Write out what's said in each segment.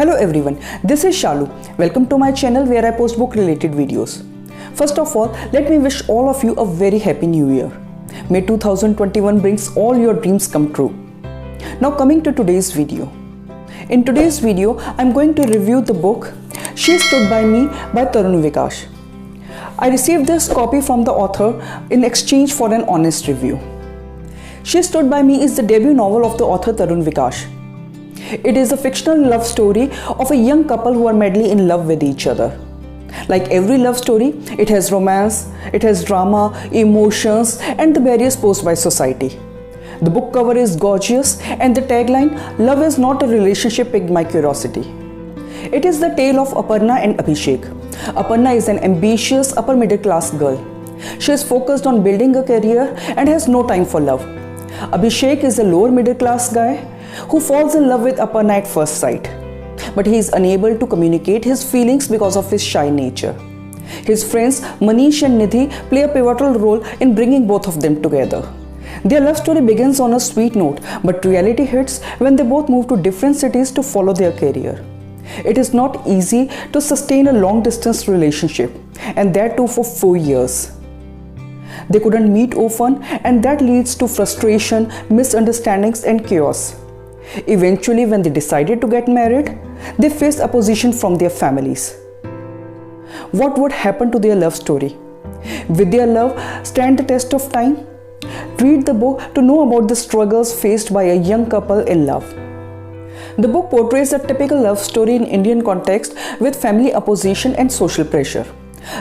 Hello everyone, this is Shalu. Welcome to my channel where I post book related videos. First of all, let me wish all of you a very happy new year. May 2021 brings all your dreams come true. Now coming to today's video. In today's video, I'm going to review the book She Stood By Me by Tarun Vikash. I received this copy from the author in exchange for an honest review. She Stood By Me is the debut novel of the author Tarun Vikash. It is a fictional love story of a young couple who are madly in love with each other. Like every love story, it has romance, it has drama, emotions, and the barriers posed by society. The book cover is gorgeous and the tagline, "Love is not a relationship," piqued my curiosity. It is the tale of Aparna and Abhishek. Aparna is an ambitious upper middle class girl. She is focused on building a career and has no time for love. Abhishek is a lower middle class guy who falls in love with Aparna at first sight. But he is unable to communicate his feelings because of his shy nature. His friends Manish and Nidhi play a pivotal role in bringing both of them together. Their love story begins on a sweet note, but reality hits when they both move to different cities to follow their career. It is not easy to sustain a long distance relationship, and that too for 4 years. They couldn't meet often, and that leads to frustration, misunderstandings, and chaos. Eventually, when they decided to get married, they faced opposition from their families. What would happen to their love story? Will their love stand the test of time? Read the book to know about the struggles faced by a young couple in love. The book portrays a typical love story in Indian context with family opposition and social pressure.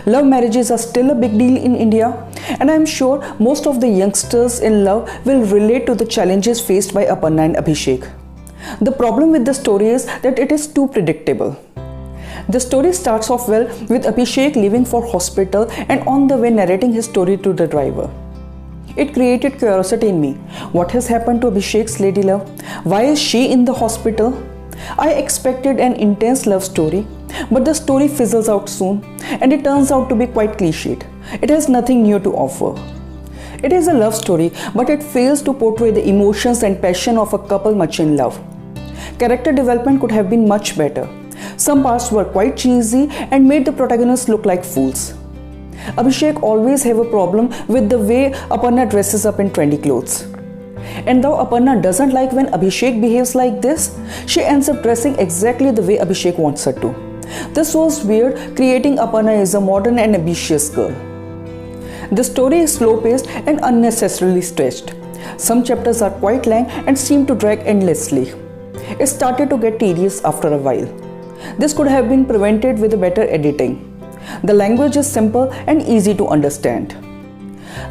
Love marriages are still a big deal in India, and I am sure most of the youngsters in love will relate to the challenges faced by Aparna and Abhishek. The problem with the story is that it is too predictable. The story starts off well with Abhishek leaving for hospital and on the way narrating his story to the driver. It created curiosity in me. What has happened to Abhishek's lady love? Why is she in the hospital? I expected an intense love story, but the story fizzles out soon and it turns out to be quite cliched. It has nothing new to offer. It is a love story, but it fails to portray the emotions and passion of a couple much in love. Character development could have been much better. Some parts were quite cheesy and made the protagonists look like fools. Abhishek always have a problem with the way Aparna dresses up in trendy clothes. And though Aparna doesn't like when Abhishek behaves like this, she ends up dressing exactly the way Abhishek wants her to. This was weird, creating Aparna as a modern and ambitious girl. The story is slow-paced and unnecessarily stretched. Some chapters are quite long and seem to drag endlessly. It started to get tedious after a while. This could have been prevented with better editing. The language is simple and easy to understand.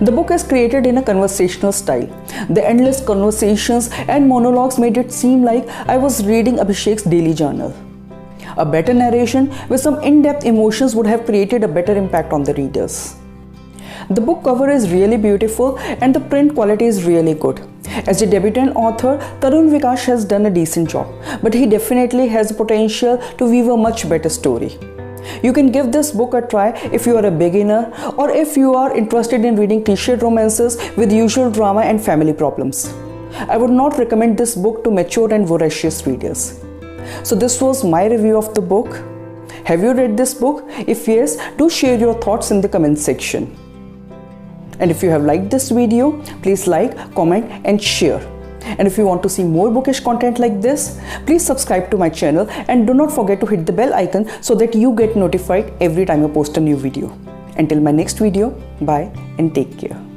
The book is created in a conversational style. The endless conversations and monologues made it seem like I was reading Abhishek's daily journal. A better narration with some in-depth emotions would have created a better impact on the readers. The book cover is really beautiful and the print quality is really good. As a debutant author, Tarun Vikash has done a decent job, but he definitely has potential to weave a much better story. You can give this book a try if you are a beginner or if you are interested in reading cliched romances with usual drama and family problems. I would not recommend this book to mature and voracious readers. So this was my review of the book. Have you read this book? If yes, do share your thoughts in the comment section. And if you have liked this video, please like, comment and share. And if you want to see more bookish content like this, please subscribe to my channel and do not forget to hit the bell icon so that you get notified every time I post a new video. Until my next video, bye and take care.